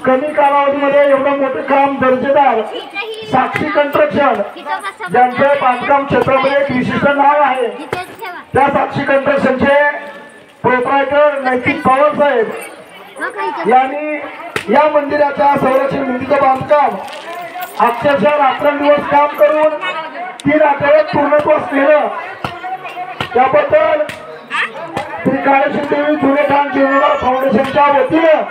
कमी कालावधीमध्ये एवढं मोठं काम दर्जेदार साक्षी कन्स्ट्रक्शन ज्यांचं बांधकाम क्षेत्रामध्ये एक विशिष्ट नाव आहे त्या साक्षी कन्स्ट्रक्शनचे प्रोप्रायटर नैतिक पवार साहेब यांनी या मंदिराच्या संरक्षण भिंतीचं बांधकाम अक्षरशः रात्रंदिवस काम करून 3 आठवड्यात पूर्णत्वास नेलं। त्याबद्दल श्री काळेश्वर देवी जुनेठाण जीवनोधार फाउंडेशनच्या वतीनं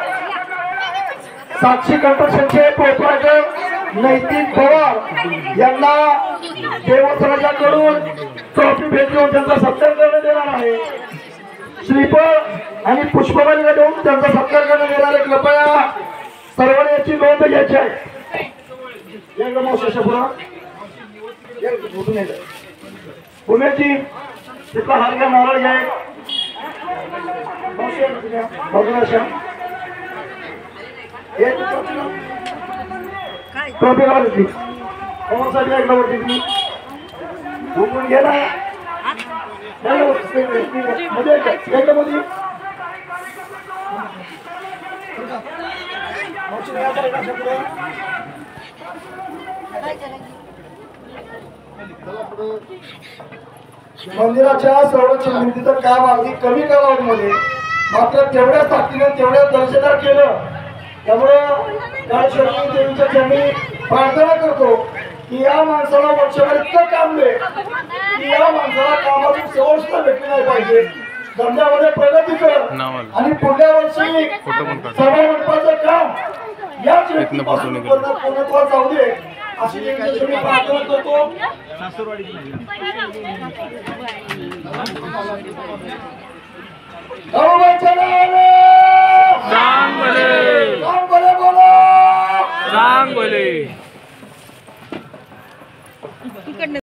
साक्षी कन्स्ट्रक्शनचे प्रोप्रायटर नैतिक पवार यांना देवस्थानाकडून ट्रॉफी भेट देऊन त्यांचा सत्कार करण्यात येणार आहे। श्रीफळ आणि पुष्पमालिका देऊन त्यांचा सत्कार करण्यात येणार आहे। कृपया सर्वांनी याची नोंद घ्यायची आहे। पुण्याची तिथला हरगा नारळ घ्या ट्रॉफी लावली साठी एकदा वरती तुम्ही घुमून गेला मध्ये मंदिराच्या संरक्षण भिंतीचं काम अगदी कमी कालावधीमध्ये मात्र तेवढ्या ताकदीने तेवढ्या दर्जेदार केलं। त्यामुळं काळेश्वरी देवीच्या चरणी प्रार्थना करतो की या माणसाला वर्षभर इतकं काम दे की या माणसाला कामातून सवय सुद्धा भेटली नाही पाहिजे, धंद्यामध्ये प्रगती कर आणि पुढल्या वर्षी सभा मंडपाचं काम याच व्यक्तीपासून पूर्णत्वास जाऊ दे अशी मी प्रार्थना करतो। सांग बोले